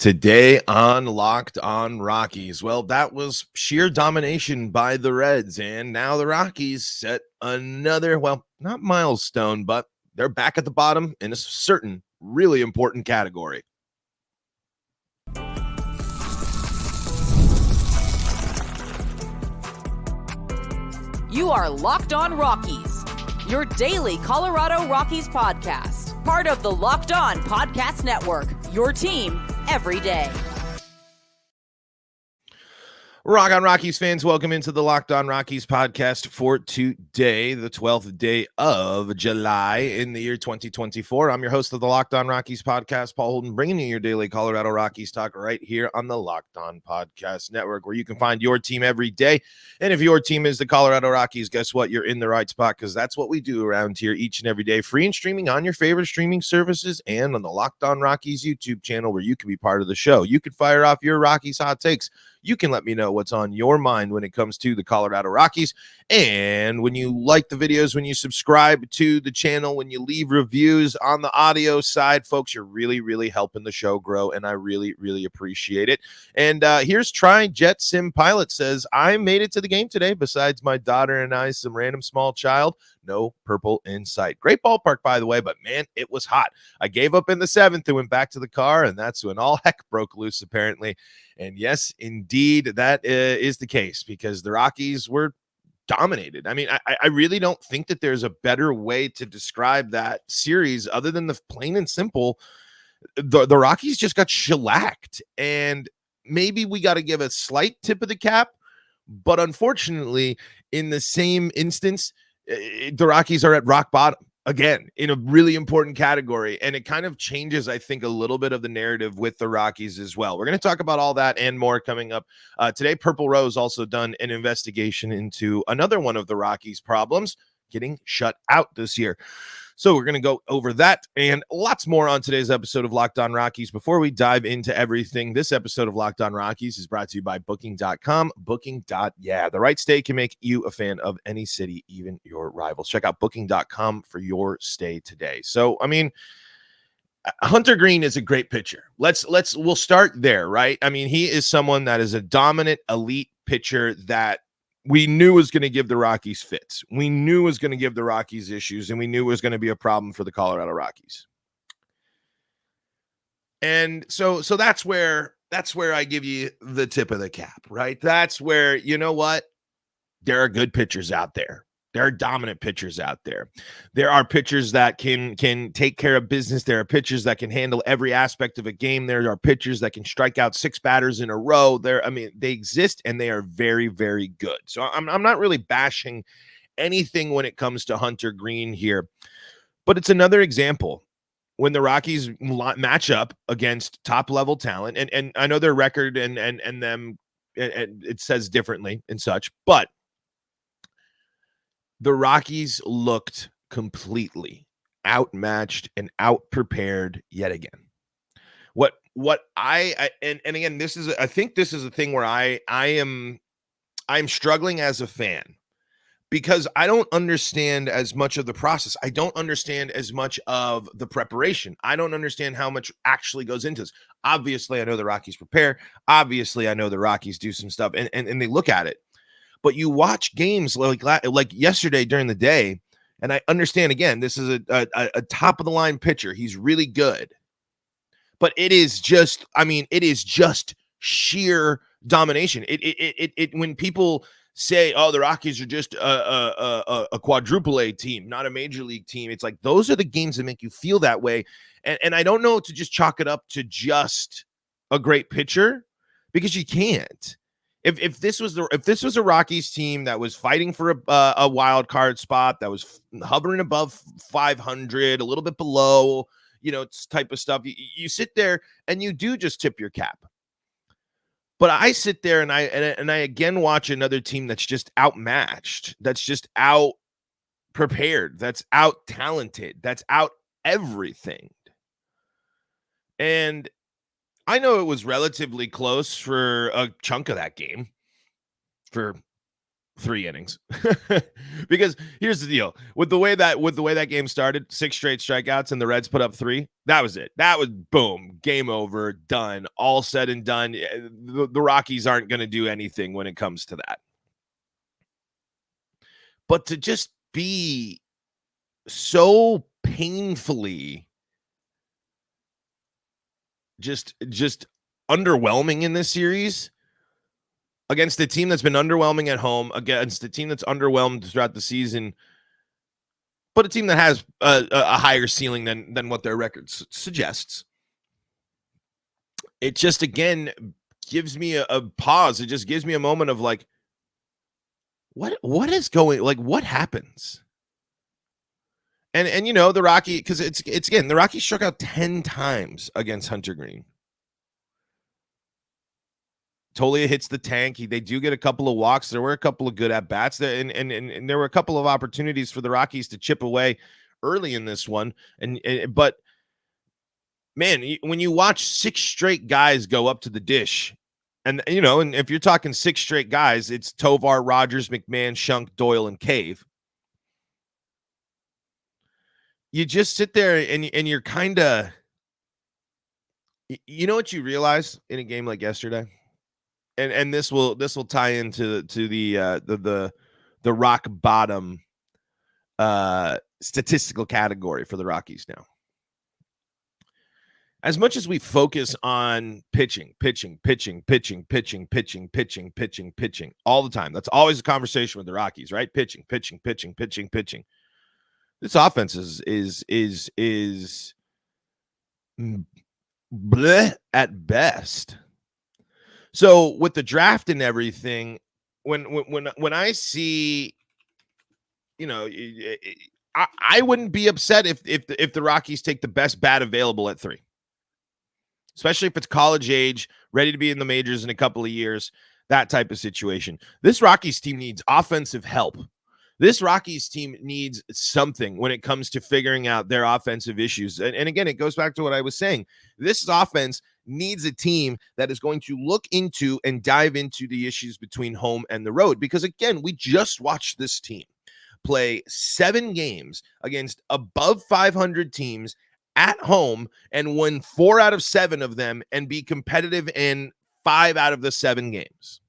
Today on Locked On Rockies. Well, that was sheer domination by the Reds, and now the Rockies set another, well, not milestone, but they're back at the bottom in a certain really important category. You are Locked On Rockies, your daily Colorado Rockies podcast, part of the Locked On Podcast Network, your team every day. Rock on Rockies fans, welcome into the Locked On Rockies podcast for today, the 12th day of July in the year 2024. I'm your host of the Locked On Rockies podcast, Paul Holden, bringing you your daily Colorado Rockies talk right here on the Locked On Podcast Network, where you can find your team every day. And if your team is the Colorado Rockies, guess what? You're in the right spot, because that's what we do around here each and every day, free and streaming on your favorite streaming services and on the Locked On Rockies YouTube channel, where you can be part of the show. You can fire off your Rockies hot takes. You can let me know what's on your mind when it comes to the Colorado Rockies. And when you like the videos, when you subscribe to the channel, when you leave reviews on the audio side, folks, you're really, really helping the show grow. And I really, really appreciate it. And here's Try Jet Sim Pilot says, I made it to the game today. Besides my daughter and I, some random small child, no purple in sight. Great ballpark, by the way, but man, it was hot. I gave up in the 7th and went back to the car, and that's when all heck broke loose, apparently. And yes, indeed, that is the case, because the Rockies were dominated. I mean, I really don't think that there's a better way to describe that series other than the plain and simple. The Rockies just got shellacked, and maybe we got to give a slight tip of the cap, but unfortunately, in the same instance, the Rockies are at rock bottom again in a really important category, and it kind of changes, I think, a little bit of the narrative with the Rockies as well. We're going to talk about all that and more coming up today. Purple Rose also done an investigation into another one of the Rockies' problems, getting shut out this year. So we're going to go over that and lots more on today's episode of Locked On Rockies. Before we dive into everything, this episode of Locked On Rockies is brought to you by Booking.com. The right stay can make you a fan of any city, even your rivals. Check out Booking.com for your stay today. So, I mean, Hunter Greene is a great pitcher. We'll start there, right? I mean, he is someone that is a dominant elite pitcher that we knew was going to give the Rockies fits. We knew was going to give the Rockies issues, and we knew it was going to be a problem for the Colorado Rockies. And so that's where I give you the tip of the cap, right? That's where, you know what? There are good pitchers out there. There are dominant pitchers out there. There are pitchers that can take care of business. There are pitchers that can handle every aspect of a game. There are pitchers that can strike out 6 batters in a row. They exist, and they are very, very good. So I'm not really bashing anything when it comes to Hunter Greene here, but it's another example when the Rockies match up against top level talent, and I know their record and them, and it says differently and such, but the Rockies looked completely outmatched and outprepared yet again. And again, I think this is a thing where I'm struggling as a fan, because I don't understand as much of the process. I don't understand as much of the preparation. I don't understand how much actually goes into this. Obviously, I know the Rockies prepare. Obviously, I know the Rockies do some stuff, and they look at it. But you watch games like yesterday during the day, and I understand, again, this is a top of the line pitcher. He's really good. But it is just sheer domination. It when people say, oh, the Rockies are just a quadruple A team, not a major league team, it's like those are the games that make you feel that way. And I don't know to just chalk it up to just a great pitcher, because you can't. If this was a Rockies team that was fighting for a wild card spot, that was hovering above 500, a little bit below, type of stuff, you sit there and you do just tip your cap. But I sit there and I again watch another team that's just outmatched, that's just out prepared, that's out talented, that's out everything. And I know it was relatively close for a chunk of that game, for 3 innings. Because here's the deal. With the way that game started, 6 straight strikeouts and the Reds put up 3. That was it. That was boom, game over, done, all said and done. The Rockies aren't going to do anything when it comes to that. But to just be so painfully just underwhelming in this series against a team that's been underwhelming at home, against a team that's underwhelmed throughout the season, but a team that has a higher ceiling than what their record suggests. It just, again, gives me a pause. It just gives me a moment of like, what is going, like, what happens? And you know, the Rocky, because it's again, the Rockies struck out 10 times against Hunter Green. Tolia hits the tank. They do get a couple of walks. There were a couple of good at-bats there, and there were a couple of opportunities for the Rockies to chip away early in this one. But, man, when you watch 6 straight guys go up to the dish, and, you know, and if you're talking 6 straight guys, it's Tovar, Rogers, McMahon, Shunk, Doyle, and Cave. You just sit there and you're kind of, you know what you realize in a game like yesterday, and this will tie into the rock bottom statistical category for the Rockies now. As much as we focus on pitching all the time, that's always a conversation with the Rockies, right? Pitching. This offense is bleh at best. So with the draft and everything, when I see, you know, I wouldn't be upset if the Rockies take the best bat available at 3, especially if it's college age, ready to be in the majors in a couple of years, that type of situation. This Rockies team needs offensive help. This Rockies team needs something when it comes to figuring out their offensive issues. And again, it goes back to what I was saying. This offense needs a team that is going to look into and dive into the issues between home and the road. Because, again, we just watched this team play 7 games against above 500 teams at home and win 4 out of 7 of them and be competitive in 5 out of the 7 games.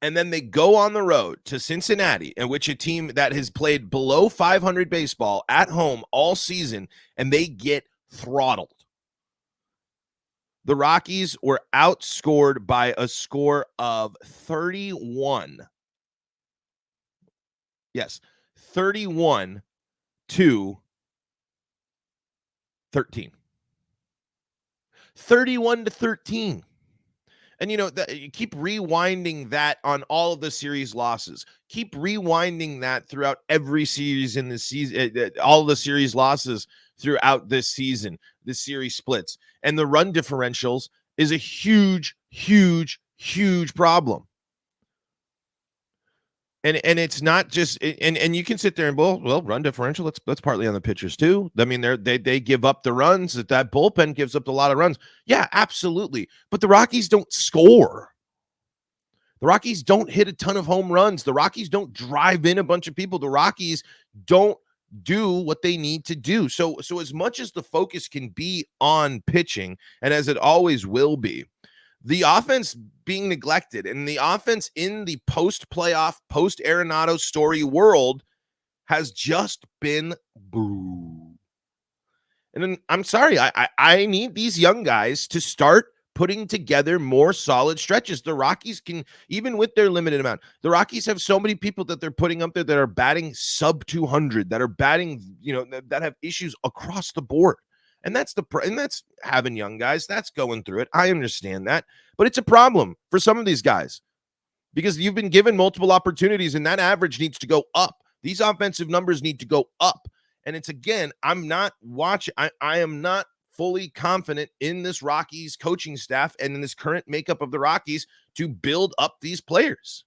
And then they go on the road to Cincinnati, in which a team that has played below 500 baseball at home all season, and they get throttled. The Rockies were outscored by a score of 31. Yes, 31 to 13. 31 to 13. And, you know, you keep rewinding that on all of the series losses. Keep rewinding that throughout every series in the season, all the series losses throughout this season, the series splits. And the run differentials is a huge, huge, huge problem. And it's not just, and you can sit there and, well, run differential, that's partly on the pitchers too. I mean, they give up the runs. That bullpen gives up a lot of runs. Yeah, absolutely. But the Rockies don't score. The Rockies don't hit a ton of home runs. The Rockies don't drive in a bunch of people. The Rockies don't do what they need to do. So as much as the focus can be on pitching, and as it always will be, the offense being neglected and the offense in the post-playoff, post-Arenado story world has just been boo. And then, I'm sorry, I need these young guys to start putting together more solid stretches. The Rockies can, even with their limited amount, the Rockies have so many people that they're putting up there that are batting sub 200, that are batting, you know, that have issues across the board. And that's having young guys. That's going through it. I understand that. But it's a problem for some of these guys because you've been given multiple opportunities and that average needs to go up. These offensive numbers need to go up. And it's, again, I'm not watching. I am not fully confident in this Rockies coaching staff and in this current makeup of the Rockies to build up these players.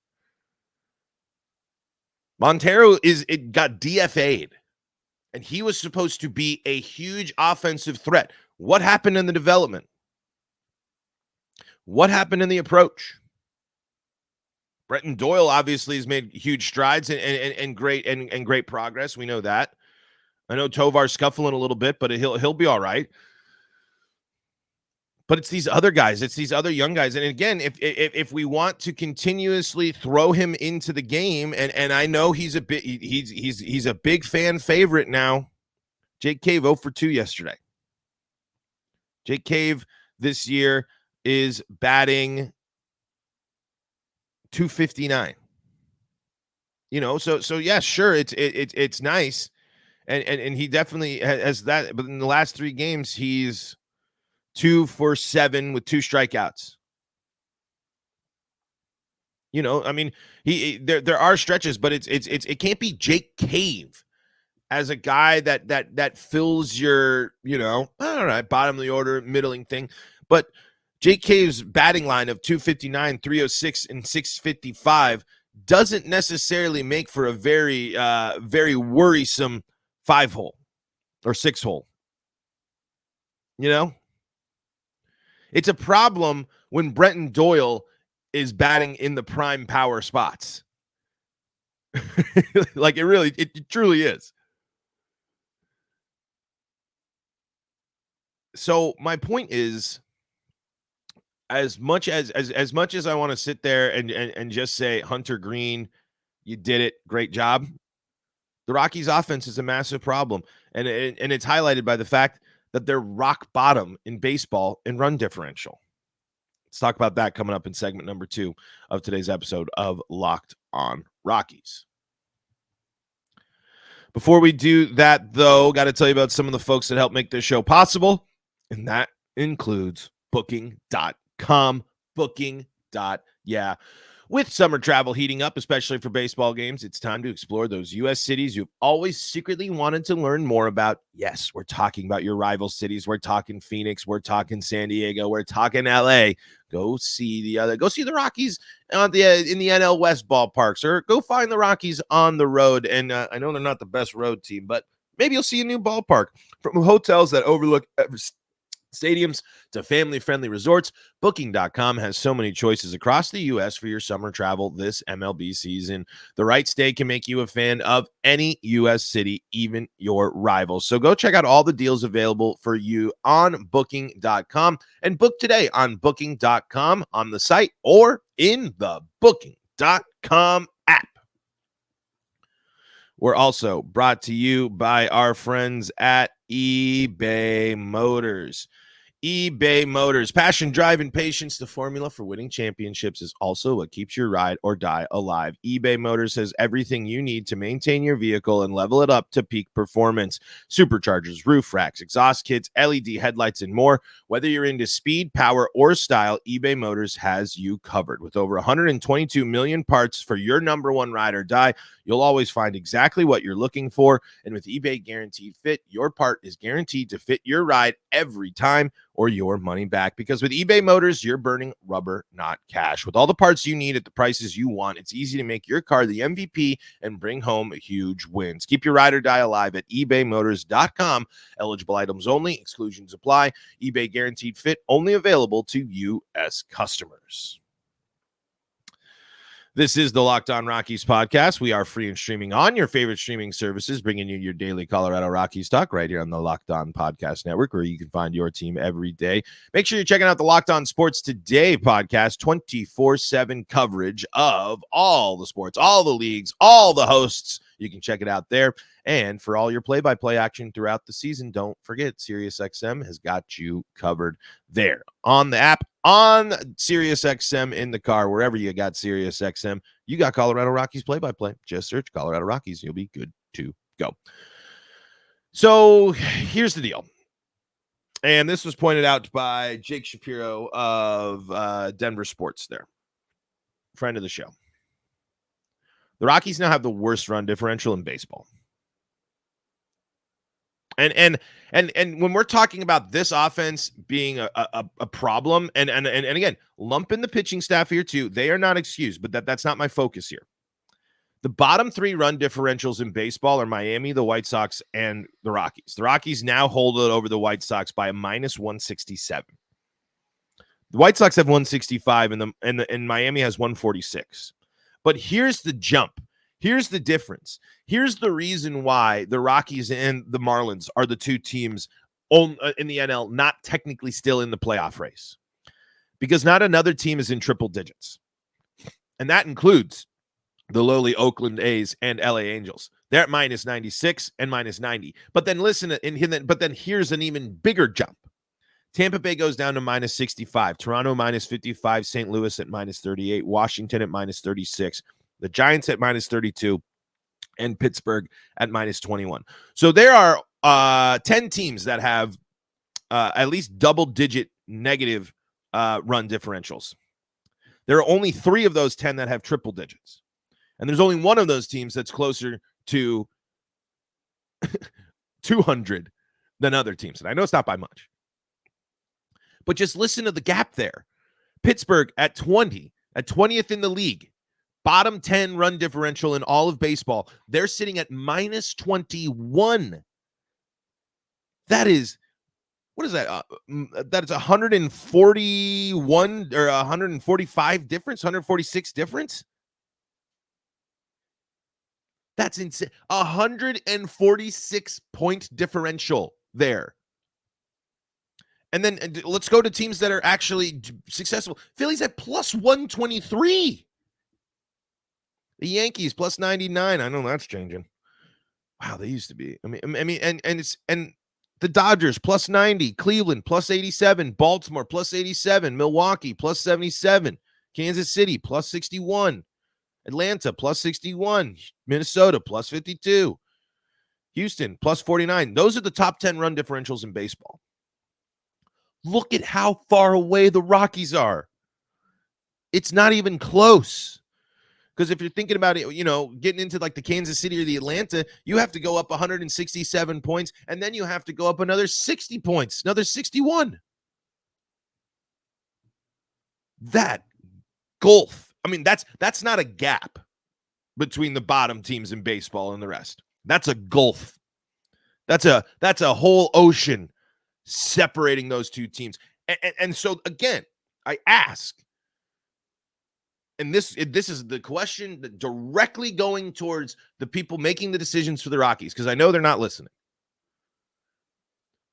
Montero got DFA'd. And he was supposed to be a huge offensive threat. What happened in the development? What happened in the approach? Brenton Doyle obviously has made huge strides and great progress. We know that. I know Tovar's scuffling a little bit, but he'll be all right. But it's these other guys, it's these other young guys. And again, if we want to continuously throw him into the game, and I know he's a big fan favorite now. Jake Cave 0 for 2 yesterday. Jake Cave this year is batting .259. So yeah, sure, it's nice, and he definitely has that. But in the last 3 games, he's 2 for 7 with 2 strikeouts. I mean, there are stretches, but it can't be Jake Cave as a guy that fills your, all right, bottom of the order, middling thing. But Jake Cave's batting line of 259, 306, and 655 doesn't necessarily make for a very, very worrisome 5-hole or 6-hole. It's a problem when Brenton Doyle is batting in the prime power spots. Like it truly is. So my point is, as much as I want to sit there and just say, Hunter Green, you did it, great job, the Rockies offense is a massive problem. And it's highlighted by the fact that they're rock bottom in baseball in run differential. Let's talk about that coming up in segment number 2 of today's episode of Locked on Rockies. Before we do that, though, got to tell you about some of the folks that help make this show possible, and that includes Booking.com. Yeah. With summer travel heating up, especially for baseball games, it's time to explore those U.S. cities you've always secretly wanted to learn more about. Yes, we're talking about your rival cities. We're talking Phoenix. We're talking San Diego. We're talking L.A. Go see the Rockies in the NL West ballparks, or go find the Rockies on the road. And I know they're not the best road team, but maybe you'll see a new ballpark. From hotels that overlook stadiums to family-friendly resorts, Booking.com has so many choices across the U.S. for your summer travel this MLB season. The right stay can make you a fan of any U.S. city, even your rivals. So go check out all the deals available for you on Booking.com and book today on Booking.com on the site or in the Booking.com app. We're also brought to you by our friends at eBay Motors. eBay Motors. Passion, drive, and patience. The formula for winning championships is also what keeps your ride or die alive. eBay Motors has everything you need to maintain your vehicle and level it up to peak performance. Superchargers, roof racks, exhaust kits, LED headlights, and more. Whether you're into speed, power, or style, eBay Motors has you covered. With over 122 million parts for your number one ride or die, you'll always find exactly what you're looking for. And with eBay Guaranteed Fit, your part is guaranteed to fit your ride every time or your money back. Because with eBay Motors, you're burning rubber, not cash. With all the parts you need at the prices you want, it's easy to make your car the MVP and bring home huge wins. Keep your ride or die alive at ebaymotors.com. Eligible items only. Exclusions apply. eBay Guaranteed Fit only available to U.S. customers. This is the Locked on Rockies podcast. We are free and streaming on your favorite streaming services, bringing you your daily Colorado Rockies talk right here on the Locked on Podcast Network, where you can find your team every day. Make sure you're checking out the Locked on Sports Today podcast, 24/7 coverage of all the sports, all the leagues, all the hosts. You can check it out there. And for all your play-by-play action throughout the season, don't forget, SiriusXM has got you covered there. On the app, on SiriusXM, in the car, wherever you got SiriusXM, you got Colorado Rockies play-by-play. Just search Colorado Rockies. You'll be good to go. So here's the deal. And this was pointed out by Jake Shapiro of Denver Sports there, friend of the show. The Rockies now have the worst run differential in baseball. And when we're talking about this offense being a problem, and again, lump in the pitching staff here too, they are not excused, but that's not my focus here. The bottom 3 run differentials in baseball are Miami, the White Sox, and the Rockies. The Rockies now hold it over the White Sox by a minus 167. The White Sox have 165, and Miami has 146. But here's the jump. Here's the difference. Here's the reason why the Rockies and the Marlins are the two teams in the NL not technically still in the playoff race. Because not another team is in triple digits. And that includes the lowly Oakland A's and LA Angels. They're at minus 96 and minus 90. But then but then here's an even bigger jump. Tampa Bay goes down to minus 65, Toronto minus 55, St. Louis at minus 38, Washington at minus 36, the Giants at minus 32, and Pittsburgh at minus 21. So there are 10 teams that have at least double-digit negative run differentials. There are only 3 of those 10 that have triple digits. And there's only one of those teams that's closer to 200 than other teams. And I know it's not by much. But just listen to the gap there. Pittsburgh at 20, at 20th in the league. Bottom 10 run differential in all of baseball. They're sitting at minus 21. That is, what is that? That is 141 or 145 difference, 146 difference. That's insane. 146 point differential there. And then let's go to teams that are actually successful. Phillies at plus 123. The Yankees plus 99. I know that's changing. Wow, they used to be. I mean, and the Dodgers plus 90, Cleveland plus 87, Baltimore plus 87, Milwaukee plus 77, Kansas City plus 61, Atlanta plus 61, Minnesota plus 52, Houston plus 49. Those are the top 10 run differentials in baseball. Look at how far away the Rockies are. It's not even close. Because if you're thinking about it, getting into like the Kansas City or the Atlanta, you have to go up 167 points, and then you have to go up another 60 points, another 61. That gulf. I mean, that's not a gap between the bottom teams in baseball and the rest. That's a gulf. That's a whole ocean separating those two teams. And so, again, I ask, and this is the question that directly going towards the people making the decisions for the Rockies, because I know they're not listening.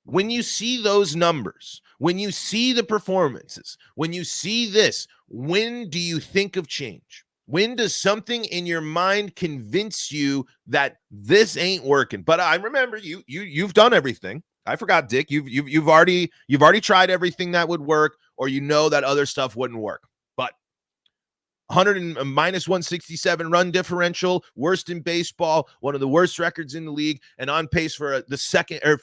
When you see those numbers, when you see the performances, when you see this, when do you think of change? When does something in your mind convince you that this ain't working? But I remember you've done everything. I forgot, Dick. You've already tried everything that would work, or that other stuff wouldn't work. But minus 167 run differential, worst in baseball, one of the worst records in the league, and on pace for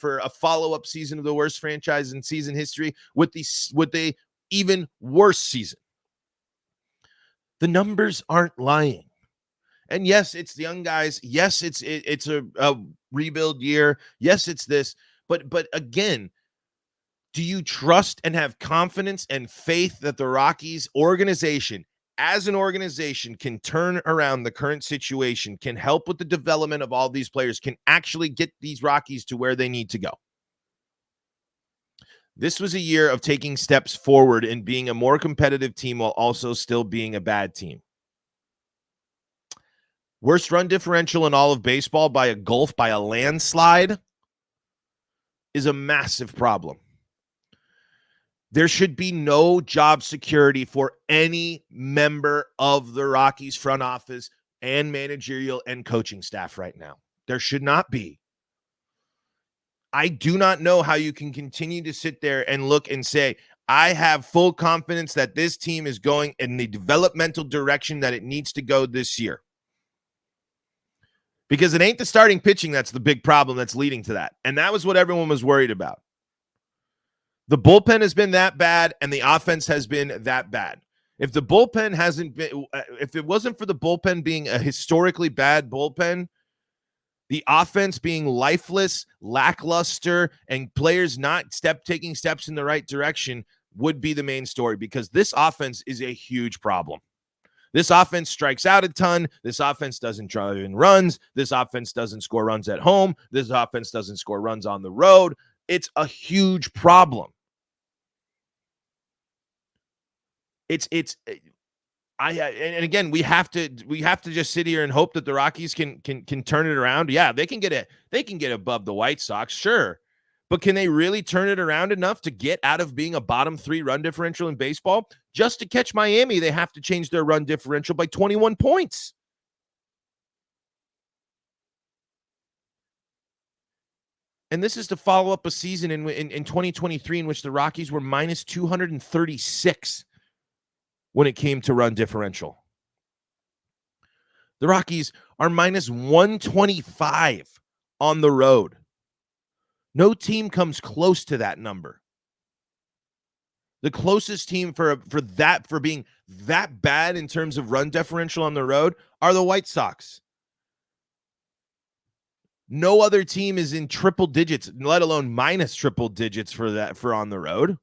for a follow-up season of the worst franchise in season history with the even worse season. The numbers aren't lying. And yes, it's the young guys. Yes, it's a rebuild year. Yes, it's this. But again, do you trust and have confidence and faith that the Rockies organization, as an organization, can turn around the current situation, can help with the development of all these players, can actually get these Rockies to where they need to go? This was a year of taking steps forward and being a more competitive team while also still being a bad team. Worst run differential in all of baseball by a gulf, by a landslide, is a massive problem. There should be no job security for any member of the Rockies front office and managerial and coaching staff right now. There should not be. I do not know how you can continue to sit there and look and say, I have full confidence that this team is going in the developmental direction that it needs to go this year. Because it ain't the starting pitching that's the big problem that's leading to that. And that was what everyone was worried about. The bullpen has been that bad, and the offense has been that bad. If the bullpen hasn't been, if it wasn't for the bullpen being a historically bad bullpen, the offense being lifeless, lackluster, and players not taking steps in the right direction would be the main story, because this offense is a huge problem. This offense strikes out a ton. This offense doesn't drive in runs. This offense doesn't score runs at home. This offense doesn't score runs on the road. It's a huge problem. And again, we have to just sit here and hope that the Rockies can turn it around. Yeah, they can get above the White Sox, sure. But can they really turn it around enough to get out of being a bottom 3 run differential in baseball? Just to catch Miami, they have to change their run differential by 21 points. And this is to follow up a season in 2023 in which the Rockies were minus 236 when it came to run differential. The Rockies are minus 125 on the road. No team comes close to that number. The closest team for being that bad in terms of run differential on the road are the White Sox. No other team is in triple digits, let alone minus triple digits for on the road.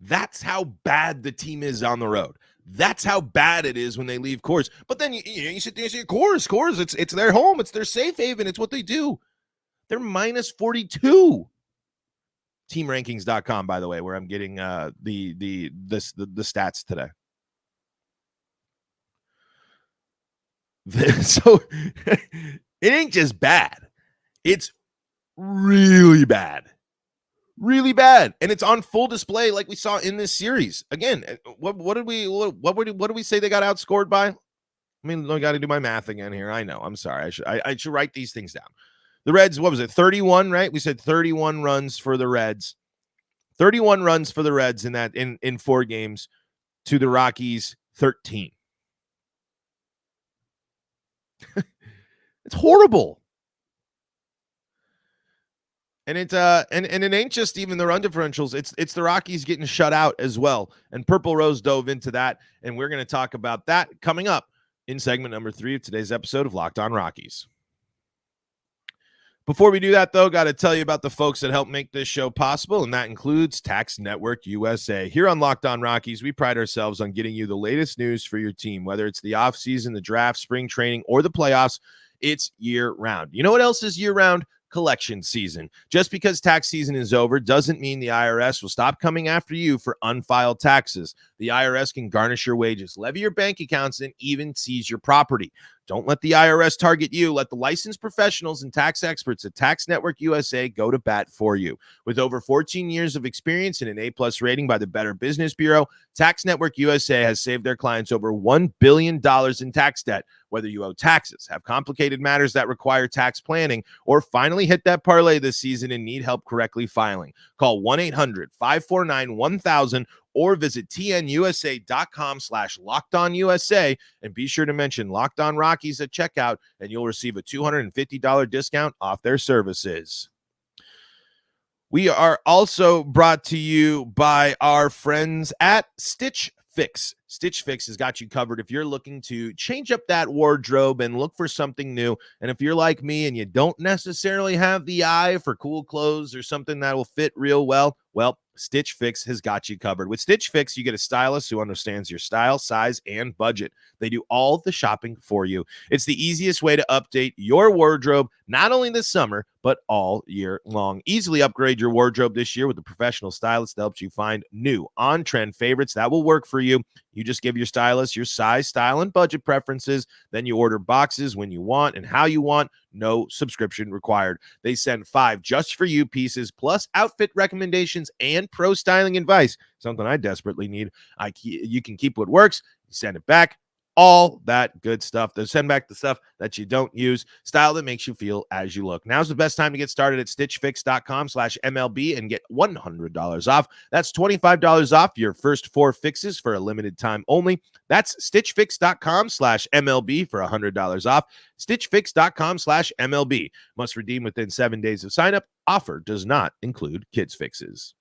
That's how bad the team is on the road. That's how bad it is when they leave Coors. But then you sit there and say, Coors, it's their home. It's their safe haven. It's what they do. They're minus 42. TeamRankings.com, by the way, where I'm getting the stats today. So it ain't just bad. It's really bad. Really bad. And it's on full display like we saw in this series. Again, what did we say they got outscored by? I mean, I got to do my math again here. I know. I'm sorry. I should write these things down. The Reds, what was it? 31, right? We said 31 runs for the Reds. 31 runs for the Reds in 4 games to the Rockies 13. It's horrible. And it ain't just even the run differentials. It's the Rockies getting shut out as well. And Purple Rose dove into that, and we're going to talk about that coming up in segment number 3 of today's episode of Locked On Rockies. Before we do that, though, got to tell you about the folks that help make this show possible, and that includes Tax Network USA. Here on Locked On Rockies, we pride ourselves on getting you the latest news for your team, whether it's the offseason, the draft, spring training, or the playoffs. It's year-round. You know what else is year-round? Collection season. Just because tax season is over doesn't mean the IRS will stop coming after you for unfiled taxes. The IRS can garnish your wages, levy your bank accounts, and even seize your property. Don't let the IRS target you. Let the licensed professionals and tax experts at Tax Network USA go to bat for you. With over 14 years of experience and an A+ rating by the Better Business Bureau, Tax Network USA has saved their clients over $1 billion in tax debt. Whether you owe taxes, have complicated matters that require tax planning, or finally hit that parlay this season and need help correctly filing, call 1-800-549-1000 or visit tnusa.com/LockedOnUSA and be sure to mention Locked On Rockies at checkout and you'll receive a $250 discount off their services. We are also brought to you by our friends at Stitch Fix. Stitch Fix has got you covered if you're looking to change up that wardrobe and look for something new. And if you're like me and you don't necessarily have the eye for cool clothes or something that will fit real well, Stitch Fix has got you covered. With Stitch Fix, you get a stylist who understands your style, size, and budget. They do all the shopping for you. It's the easiest way to update your wardrobe, not only this summer, but all year long. Easily upgrade your wardrobe this year with a professional stylist that helps you find new on-trend favorites that will work for you. You just give your stylist your size, style, and budget preferences. Then you order boxes when you want and how you want. No subscription required. They send 5 just for you pieces, plus outfit recommendations and pro styling advice. Something I desperately need. You can keep what works, send it back. All that good stuff. They send back the stuff that you don't use. Style that makes you feel as you look. Now's the best time to get started at stitchfix.com/MLB and get $100 off. That's $25 off your first 4 fixes for a limited time only. That's stitchfix.com/MLB for $100 off. Stitchfix.com/MLB. Must redeem within 7 days of sign up. Offer does not include kids fixes.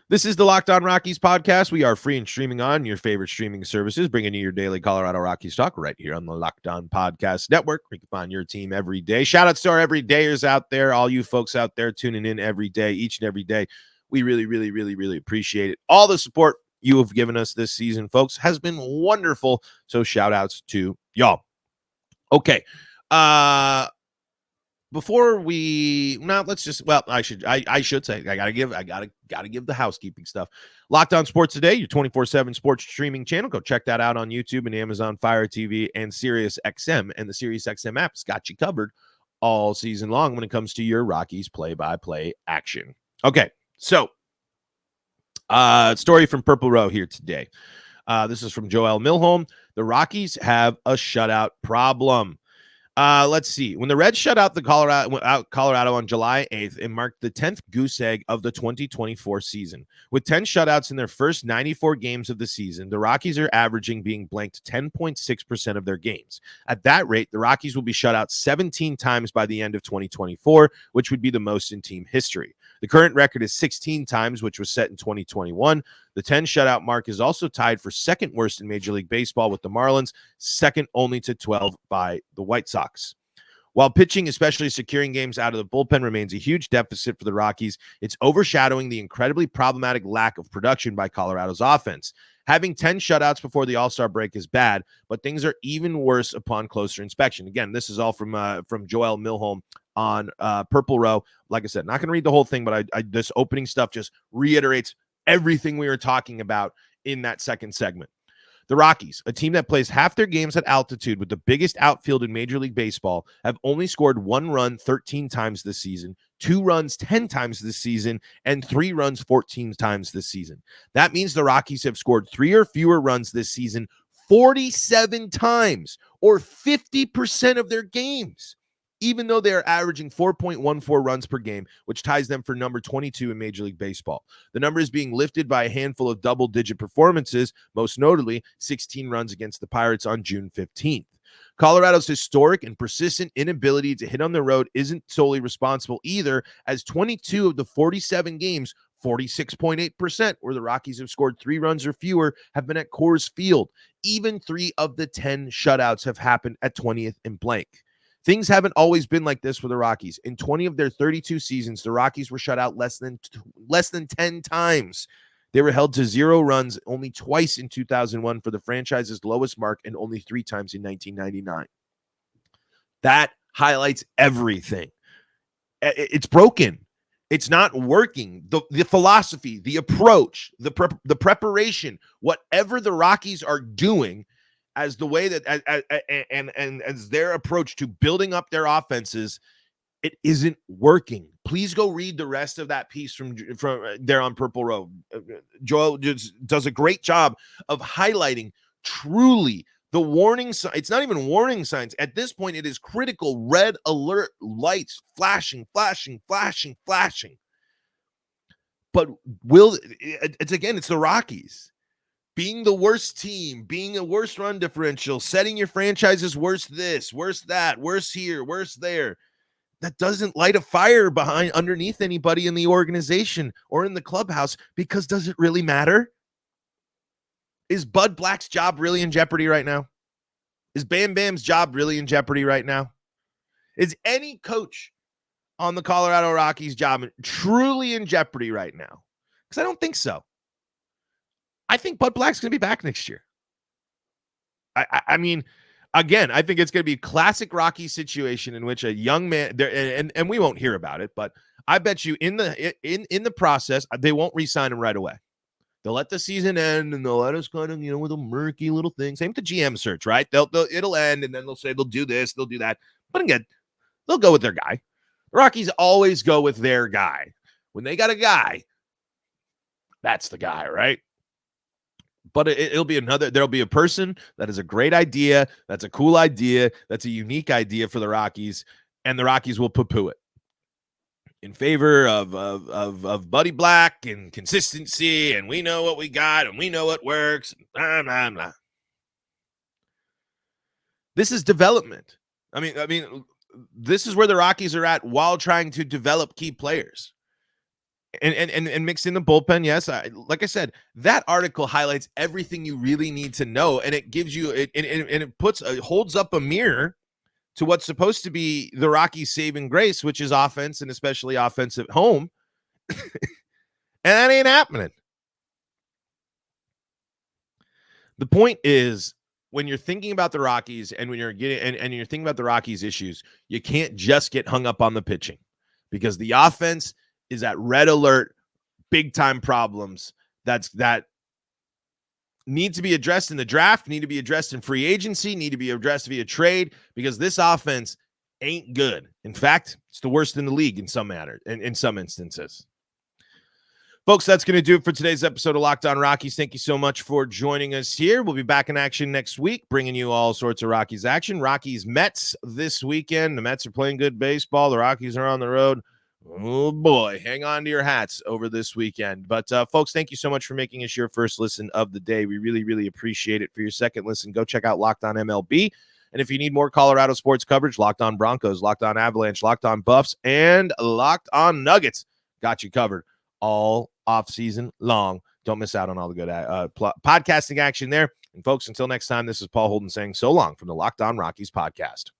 This is the Locked On Rockies podcast. We are free and streaming on your favorite streaming services, bringing you your daily Colorado Rockies talk right here on the Locked On Podcast Network. We can find your team every day. Shout out to our everydayers out there, all you folks out there tuning in every day, each and every day. We really, really, really, really appreciate it. All the support you have given us this season, folks, has been wonderful. So shout outs to y'all. Okay. before we let's just I should say I gotta give the housekeeping stuff. Locked On Sports Today, your 24/7 sports streaming channel. Go check that out on YouTube and Amazon Fire TV and Sirius XM, and the Sirius XM app's got you covered all season long when it comes to your Rockies play-by-play action. Okay, so story from Purple Row here today. This is from Joel Milholm. The Rockies have a shutout problem. Let's see. When the Reds shut out Colorado on July 8th, it marked the 10th goose egg of the 2024 season. With 10 shutouts in their first 94 games of the season, the Rockies are averaging being blanked 10.6% of their games. At that rate, the Rockies will be shut out 17 times by the end of 2024, which would be the most in team history. The current record is 16 times, which was set in 2021. The 10 shutout mark is also tied for second worst in Major League Baseball with the Marlins, second only to 12 by the White Sox. While pitching, especially securing games out of the bullpen, remains a huge deficit for the Rockies, it's overshadowing the incredibly problematic lack of production by Colorado's offense. Having 10 shutouts before the All-Star break is bad, but things are even worse upon closer inspection. Again, this is all from Joel Milholm on Purple Row. Like I said, not going to read the whole thing, but I this opening stuff just reiterates everything we were talking about in that second segment. The Rockies, a team that plays half their games at altitude with the biggest outfield in Major League Baseball, have only scored 1 run 13 times this season, 2 runs 10 times this season, and 3 runs 14 times this season. That means the Rockies have scored 3 or fewer runs this season 47 times, or 50% of their games, even though they are averaging 4.14 runs per game, which ties them for number 22 in Major League Baseball. The number is being lifted by a handful of double-digit performances, most notably 16 runs against the Pirates on June 15th. Colorado's historic and persistent inability to hit on the road isn't solely responsible either, as 22 of the 47 games, 46.8%, where the Rockies have scored 3 runs or fewer, have been at Coors Field. Even 3 of the 10 shutouts have happened at 20th and blank. Things haven't always been like this for the Rockies. In 20 of their 32 seasons, the Rockies were shut out less than 10 times. They were held to 0 runs only twice in 2001 for the franchise's lowest mark, and only 3 times in 1999. That highlights everything. It's broken. It's not working. The philosophy, the approach, the preparation, whatever the Rockies are doing, as the way that as their approach to building up their offenses, it isn't working. Please go read the rest of that piece from there on Purple Row. Joel just does a great job of highlighting truly the warning sign. It's not even warning signs at this point. It is critical red alert lights flashing. But it's the Rockies being the worst team, being a worst run differential, setting your franchises worse this, worse that, worse here, worse there. That doesn't light a fire underneath anybody in the organization or in the clubhouse, because does it really matter? Is Bud Black's job really in jeopardy right now? Is Bam Bam's job really in jeopardy right now? Is any coach on the Colorado Rockies job truly in jeopardy right now? Because I don't think so. I think Bud Black's going to be back next year. I mean, again, I think it's going to be a classic Rocky situation in which a young man there, and we won't hear about it, but I bet you in the process, they won't re-sign him right away. They'll let the season end, and they'll let us kind of, with a murky little thing. Same with the GM search, right? It'll end, and then they'll say they'll do this, they'll do that. But again, they'll go with their guy. The Rockies always go with their guy. When they got a guy, that's the guy, right? But there'll be a person that is a great idea, that's a cool idea, that's a unique idea for the Rockies, and the Rockies will poo-poo it in favor of Buddy Black and consistency, and we know what we got, and we know what works. Blah, blah, blah. This is development. I mean, this is where the Rockies are at while trying to develop key players. And mix in the bullpen. Yes, like I said, that article highlights everything you really need to know, and it gives you it holds up a mirror to what's supposed to be the Rockies' saving grace, which is offense, and especially offense at home. And that ain't happening. The point is, when you're thinking about the Rockies and when you're getting and you're thinking about the Rockies issues, you can't just get hung up on the pitching because the offense is at red alert, big time problems that need to be addressed in the draft, need to be addressed in free agency, need to be addressed via trade because this offense ain't good. In fact, it's the worst in the league in some instances. Folks, that's going to do it for today's episode of Locked On Rockies. Thank you so much for joining us here. We'll be back in action next week, bringing you all sorts of Rockies action. Rockies Mets this weekend. The Mets are playing good baseball. The Rockies are on the road. Oh, boy. Hang on to your hats over this weekend. But, folks, thank you so much for making us your first listen of the day. We really, really appreciate it. For your second listen, go check out Locked On MLB. And if you need more Colorado sports coverage, Locked On Broncos, Locked On Avalanche, Locked On Buffs, and Locked On Nuggets got you covered all off season long. Don't miss out on all the good podcasting action there. And folks, until next time, this is Paul Holden saying so long from the Locked On Rockies podcast.